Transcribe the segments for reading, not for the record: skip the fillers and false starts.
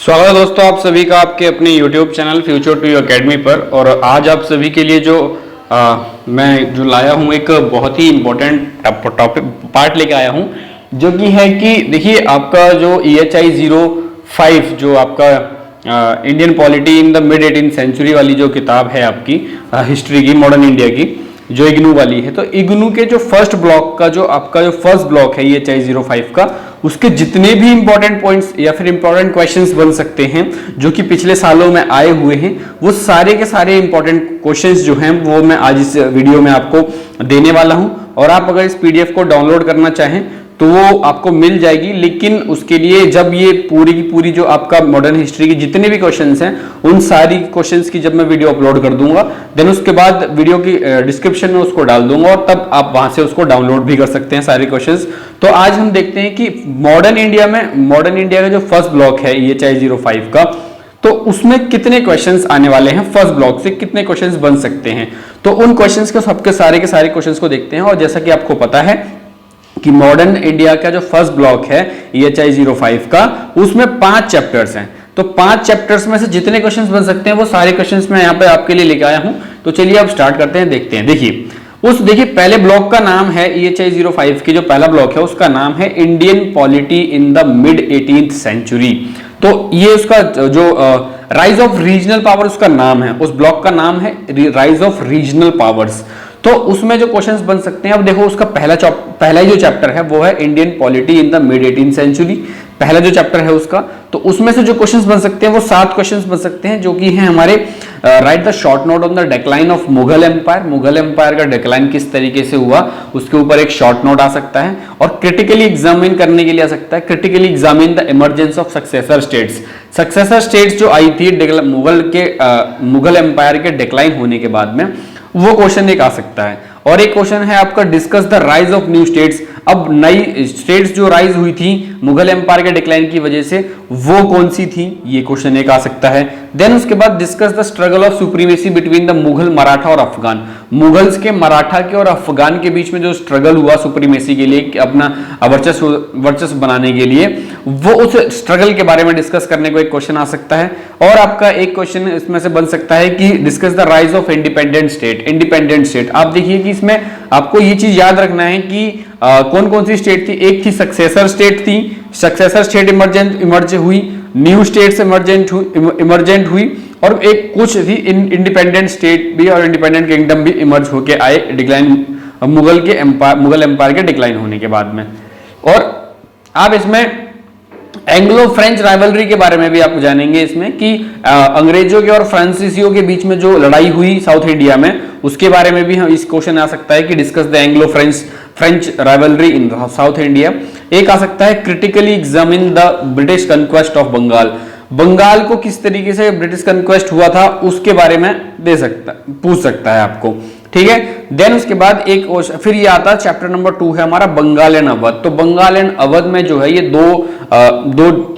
स्वागत है दोस्तों आप सभी का आपके अपने YouTube channel future to academy पर। और आज आप सभी के लिए मैं जो लाया हूँ एक बहुत ही इम्पोर्टेंट टॉपिक पार्ट लेके आया हूँ, जो कि है कि देखिए आपका जो EHI 05 जो आपका Indian polity in the mid 18th century वाली जो किताब है आपकी हिस्ट्री की, मॉडर्न इंडिया की, जो इग्नू वाली है। तो इग्नू के जो फर्स्ट ब्लॉक का जो आपका जो फर्स्ट ब्लॉक है EHI 05 का, उसके जितने भी इंपॉर्टेंट पॉइंट्स या फिर इंपॉर्टेंट क्वेश्चंस बन सकते हैं जो कि पिछले सालों में आए हुए हैं, वो सारे के सारे इंपॉर्टेंट क्वेश्चंस जो हैं वो मैं आज इस वीडियो में आपको देने वाला हूं। और आप अगर इस PDF को डाउनलोड करना चाहें तो वो आपको मिल जाएगी, लेकिन उसके लिए जब ये पूरी की पूरी जो आपका मॉडर्न हिस्ट्री के जितने भी क्वेश्चंस हैं उन सारी क्वेश्चंस की जब मैं वीडियो अपलोड कर दूंगा, देन उसके बाद वीडियो की डिस्क्रिप्शन में उसको डाल दूंगा और तब आप वहां से उसको डाउनलोड भी कर सकते हैं सारे क्वेश्चंस। तो आज हम देखते हैं कि मॉडर्न इंडिया का जो फर्स्ट ब्लॉक है EHI 05 का, तो उसमें कितने क्वेश्चंस आने वाले हैं, फर्स्ट ब्लॉक से कितने क्वेश्चंस बन सकते हैं। तो उन क्वेश्चंस के सबके सारे के सारे क्वेश्चंस को देखते हैं। और जैसा कि आपको पता है कि मॉडर्न इंडिया का जो फर्स्ट ब्लॉक है EHI 05 का, उसमें 5 चैप्टर्स हैं। तो 5 चैप्टर्स में से जितने क्वेश्चंस बन सकते हैं वो सारे क्वेश्चंस मैं यहाँ पे आपके लिए लेके आया हूं। तो चलिए अब स्टार्ट करते हैं, देखते हैं। देखिए पहले ब्लॉक का नाम है EHI 05 की जो पहला ब्लॉक है उसका नाम है Indian polity in the mid 18th century. तो ये उसका जो राइज ऑफ रीजनल पावर उसका नाम है, उस ब्लॉक का नाम है राइज ऑफ रीजनल पावर्स। तो उसमें जो क्वेश्चंस बन सकते हैं, अब देखो उसका पहला ही जो चैप्टर है वो है Indian polity in the mid 18th century, पहला जो चैप्टर है उसका। तो उसमें से जो क्वेश्चंस बन सकते हैं वो 7 क्वेश्चंस बन सकते हैं, जो कि हैं हमारे write the short note on the decline of Mughal empire. Mughal empire का डिक्लाइन किस तरीके से हुआ उसके ऊपर एक शॉर्ट नोट आ सकता है। और क्रिटिकली एग्जामिन करने के लिए आ सकता है, critically examine the emergence of successor states. Successor states जो आई थी मुगल एम्पायर के डिक्लाइन होने के बाद में, वो क्वेश्चन एक आ सकता है। और एक क्वेश्चन है आपका discuss the rise of new states. अब नई स्टेट्स जो राइज हुई थी मुगल एम्पायर के डिक्लाइन की वजह से, वो कौन सी थी, ये क्वेश्चन एक आ सकता है। देन उसके बाद discuss the struggle of supremacy between the Mughal, Maratha और अफगान। मुगल्स के, मराठा के और अफगान के बीच में जो स्ट्रगल हुआ सुप्रीमेसी के लिए, अपना वर्चस्व बनाने के लिए, वो उस स्ट्रगल के बारे में डिस्कस करने को एक क्वेश्चन आ सकता है। और आपका एक क्वेश्चन इसमें से बन सकता है कि discuss the rise of independent state. आप देखिए कि इसमें आपको ये चीज याद रखना है कि कौन कौन सी स्टेट थी। एक थी सक्सेसर स्टेट थी, सक्सेसर स्टेट इमर्ज हुई, न्यू स्टेट्स इमर्जेंट हुई, और एक कुछ थी इंडिपेंडेंट स्टेट भी और इंडिपेंडेंट किंगडम भी इमर्ज होके आए डिक्लाइन मुगल एम्पायर के डिक्लाइन होने के बाद में। और आप इसमें एंग्लो फ्रेंच राइवलरी के बारे में भी आप जानेंगे इसमें कि अंग्रेजों के और फ्रांसीसियों के बीच में जो लड़ाई हुई साउथ इंडिया में, उसके बारे में भी हम इस क्वेश्चन आ सकता है कि discuss the Anglo French rivalry in South India. एक आ सकता है critically examine the British conquest of Bengal. Bengal को किस तरीके से ब्रिटिश कंक्वेस्ट हुआ था उसके बारे में पूछ सकता है आपको, ठीक है। देन उसके बाद फिर ये आता है चैप्टर नंबर 2 है हमारा बंगाल एंड अवध। तो बंगाल एंड अवध में जो है ये दो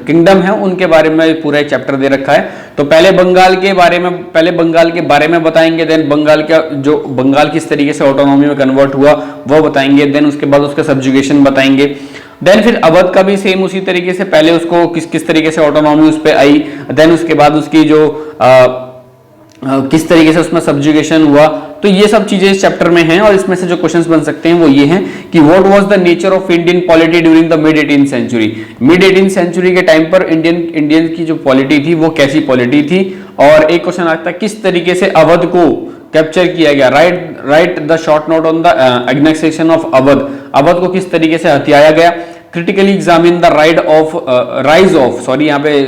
किंगडम है, उनके बारे में पूरा एक चैप्टर दे रखा है। तो पहले बंगाल के बारे में बताएंगे, देन बंगाल किस तरीके से ऑटोनॉमी में कन्वर्ट हुआ वो बताएंगे, देन उसके बाद उसका सब्जुगेशन बताएंगे। देन फिर अवध का भी सेम उसी तरीके से, पहले उसको किस तरीके से ऑटोनॉमी उस पर आई, देन उसके बाद उसकी जो किस तरीके से उसमें सब्जुगेशन हुआ। तो ये सब चीजें इस चैप्टर में हैं। और इसमें से जो क्वेश्चंस बन सकते हैं वो ये हैं कि what was the nature of Indian polity during the mid 18th century. Mid 18th century के टाइम पर इंडियन की जो पॉलिटी थी वो कैसी पॉलिटी थी। और एक क्वेश्चन आता है किस तरीके से अवध को कैप्चर किया गया। Write the short note on the annexation of Awadh. Awadh को किस तरीके से हथियाया गया। Critically examine the rise of यहाँ पे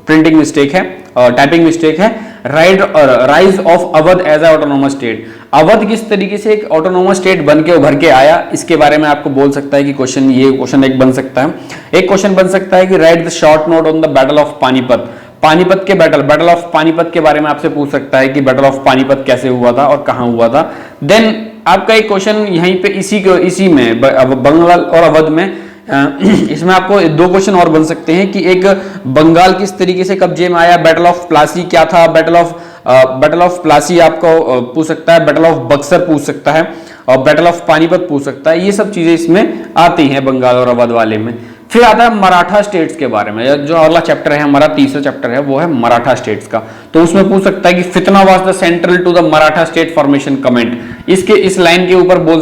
प्रिंटिंग मिस्टेक है, टाइपिंग मिस्टेक है, rise of Awadh as a autonomous state. Awadh किस तरीके से एक ऑटोनोमस स्टेट बन के उभर के आया, इसके बारे में आपको बोल सकता है कि क्वेश्चन एक बन सकता है। एक क्वेश्चन बन सकता है कि right the short note on the battle of Panipat. Panipat के बैटल ऑफ पानीपत के बारे में आपसे पूछ सकता है कि बैटल ऑफ पानीपत कैसे हुआ था और कहां हुआ था। देन आपका एक क्वेश्चन यहीं पे इसी में बंगाल और अवध में इसमें आपको 2 क्वेश्चन और बन सकते हैं कि एक बंगाल किस तरीके से कब्जे में आया, बैटल ऑफ प्लासी क्या था, बैटल ऑफ प्लासी आपको पूछ सकता है, बैटल ऑफ बक्सर पूछ सकता है, और बैटल ऑफ पानीपत पूछ सकता है। ये सब चीजें इसमें आती हैं बंगाल और अवध वाले में। फिर आता है मराठा स्टेट्स के बारे में, जो अगला चैप्टर है हमारा तीसरा चैप्टर है वो है मराठा स्टेट्स का। तो उसमें पूछ सकता है कि फितना was the central to the Maratha state formation comment. इसके इस लाइन के ऊपर बोल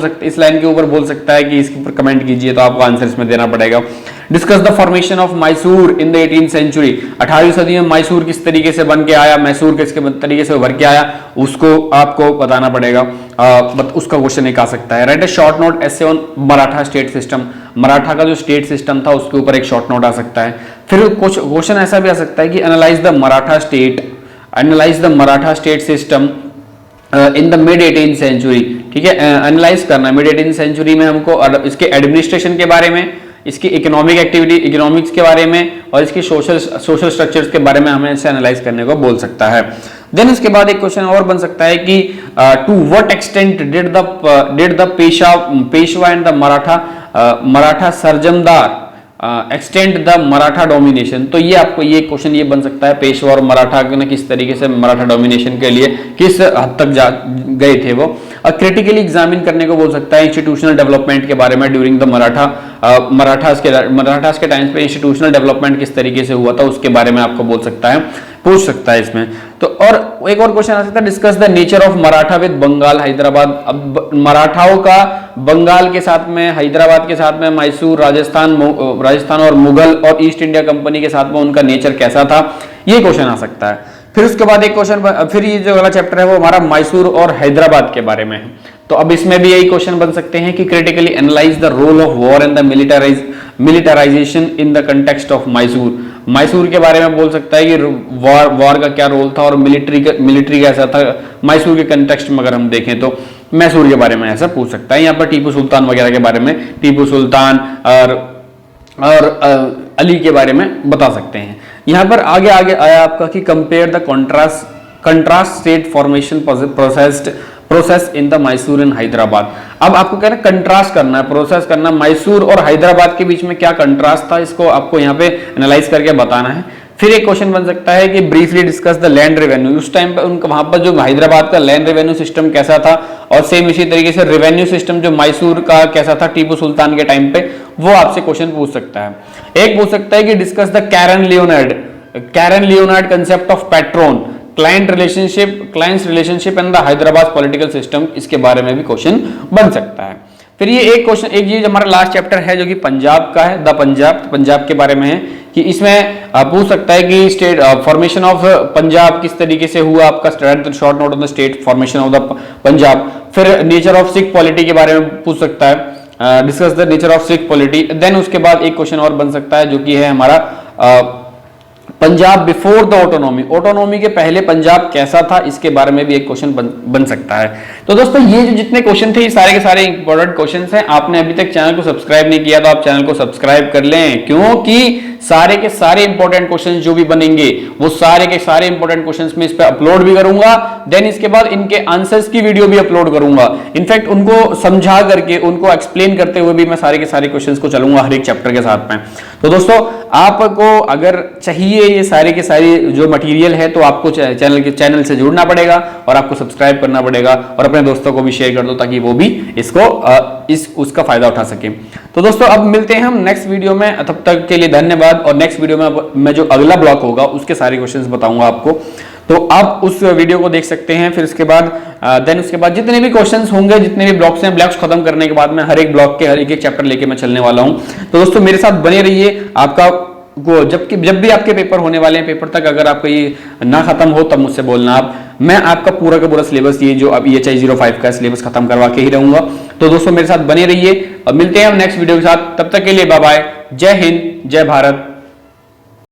सकता है कि इसके ऊपर कमेंट कीजिए, तो आपको आंसर इसमें देना पड़ेगा। Discuss the formation of Mysore in the 18th century. 18वीं सदी में मैसूर किस तरीके से बन के आया, मैसूर किस तरीके से उभर के आया, उसको आपको बताना पड़ेगा। उसका क्वेश्चन एक आ सकता है। Right A short note essay on Maratha state system. Maratha का जो स्टेट सिस्टम था उसके ऊपर एक शॉर्ट नोट आ सकता है। फिर कुछ क्वेश्चन ऐसा भी आ सकता है कि analyse the Maratha state system in the mid 18th century. ठीक है, एनालाइज करना मिड 18th सेंचुरी में हमको इसके एडमिनिस्ट्रेशन के बारे में, इसकी इकोनॉमिक्स के बारे में और इसकी सोशल स्ट्रक्चर्स के बारे में हमें इसे एनालाइज करने को बोल सकता है। देन इसके बाद एक क्वेश्चन और बन सकता है कि to what extent did the Peshwa and the Maratha Sarjamdar extend the Maratha domination. तो ये आपको ये क्वेश्चन ये बन सकता है, पेशवा और मराठा ने किस तरीके से मराठा डोमिनेशन के लिए किस हद तक गए थे वो। क्रिटिकली एग्जामिन करने को बोल सकता है इंस्टीट्यूशनल डेवलपमेंट के बारे में ड्यूरिंग द मराठास के टाइम पे इंस्टीट्यूशनल डेवलपमेंट किस तरीके से हुआ था उसके बारे में आपको बोल सकता है, पूछ सकता है इसमें। तो और एक और क्वेश्चन आ सकता है, discuss the nature of Maratha with Bengal Hyderabad. अब मराठाओं का बंगाल के साथ में, हैदराबाद के साथ में, मैसूर, राजस्थान और मुगल और ईस्ट इंडिया कंपनी के साथ में उनका नेचर कैसा था, ये क्वेश्चन आ सकता है। फिर उसके बाद एक क्वेश्चन, फिर ये जो अगला चैप्टर है वो हमारा मैसूर और हैदराबाद के बारे में है। तो अब इसमें भी यही क्वेश्चन बन सकते हैं कि critically analyse the role of war and the militarisation in the context of Mysore. Mysore के बारे में बोल सकता है कि वॉर का क्या रोल था और मिलिट्री कैसा था मैसूर के कंटेक्स्ट में। अगर हम देखें तो मैसूर के बारे में ऐसा पूछ सकता है। यहाँ पर टीपू सुल्तान वगैरह के बारे में, टीपू सुल्तान और अली के बारे में बता सकते हैं। यहाँ पर आगे आया आपका कि compare the contrast state formation process in the Mysore and Hyderabad. अब आपको क्या है, कंट्रास्ट करना है, प्रोसेस करना, मैसूर और हैदराबाद के बीच में क्या कंट्रास्ट था, इसको आपको यहाँ पे एनालाइज करके बताना है। फिर एक क्वेश्चन बन सकता है कि briefly discuss the land revenue. उस टाइम पे उनका वहां पर जो हैदराबाद का लैंड रेवेन्यू सिस्टम कैसा था, और सेम इसी तरीके से रेवेन्यू सिस्टम जो मैसूर का कैसा था टीपू सुल्तान के टाइम पे, वो आपसे क्वेश्चन पूछ सकता है। एक पूछ सकता है कि discuss the Karen Leonard concept of patron, clients relationship and the Hyderabad political system. इसके बारे में भी क्वेश्चन बन सकता है। फिर ये एक क्वेश्चन, एक ये हमारा लास्ट चैप्टर है जो कि पंजाब का है, द पंजाब के बारे में है कि इसमें पूछ सकता है कि स्टेट फॉर्मेशन ऑफ पंजाब किस तरीके से हुआ, आपका short note on the state formation of the Punjab. फिर नेचर ऑफ सिख पॉलिटी के बारे में पूछ सकता है, discuss the nature of Sikh polity. Then उसके बाद एक क्वेश्चन और बन सकता है जो कि है हमारा पंजाब बिफोर द ऑटोनॉमी के पहले पंजाब कैसा था, इसके बारे में भी एक क्वेश्चन बन सकता है। तो दोस्तों ये जो जितने क्वेश्चन थे ये सारे के सारे इंपॉर्टेंट क्वेश्चंस हैं। आपने अभी तक चैनल को सब्सक्राइब नहीं किया तो आप चैनल को सब्सक्राइब कर लें, क्योंकि सारे के सारे इंपॉर्टेंट क्वेश्चंस जो भी बनेंगे वो सारे के सारे इंपॉर्टेंट क्वेश्चंस में इस पे अपलोड भी करूंगा। देन इसके बाद इनके आंसर्स की वीडियो भी अपलोड करूंगा। इनफैक्ट उनको समझा करके, उनको एक्सप्लेन करते हुए भी मैं सारे के सारे क्वेश्चंस को चलूंगा हर एक चैप्टर के साथ में। तो दोस्तों आपको अगर चाहिए ये सारे के सारे जो मटेरियल है तो आपको चैनल से जुड़ना पड़ेगा और आपको सब्सक्राइब करना पड़ेगा और अपने दोस्तों को भी शेयर कर दो ताकि वो भी इसको उसका फायदा उठा सके। तो दोस्तों अब मिलते हैं हम नेक्स्ट वीडियो में, तब तक के लिए धन्यवाद। और नेक्स्ट वीडियो में मैं जो अगला ब्लॉक होगा उसके सारे क्वेश्चंस बताऊंगा आपको, तो आप उस वीडियो को देख सकते हैं। फिर उसके बाद उसके बाद जितने भी क्वेश्चंस होंगे, जितने भी ब्लॉक्स हैं, ब्लॉक्स खत्म करने के बाद में हर एक ब्लॉक के हर एक चैप्टर लेके मैं चलने वाला हूं। तो दोस्तों मेरे साथ बने रहिए। आपका जब भी आपके पेपर होने वाले हैं, पेपर तक अगर आपका ये ना खत्म हो तब मुझसे बोलना आप, मैं आपका पूरा का पूरा सिलेबस ये जो अब EHI 05 का सिलेबस खत्म करवा के ही रहूंगा। तो दोस्तों मेरे साथ बने रहिए और मिलते हैं हम नेक्स्ट वीडियो के साथ। तब तक के लिए बाय बाय, जय हिंद, जय भारत।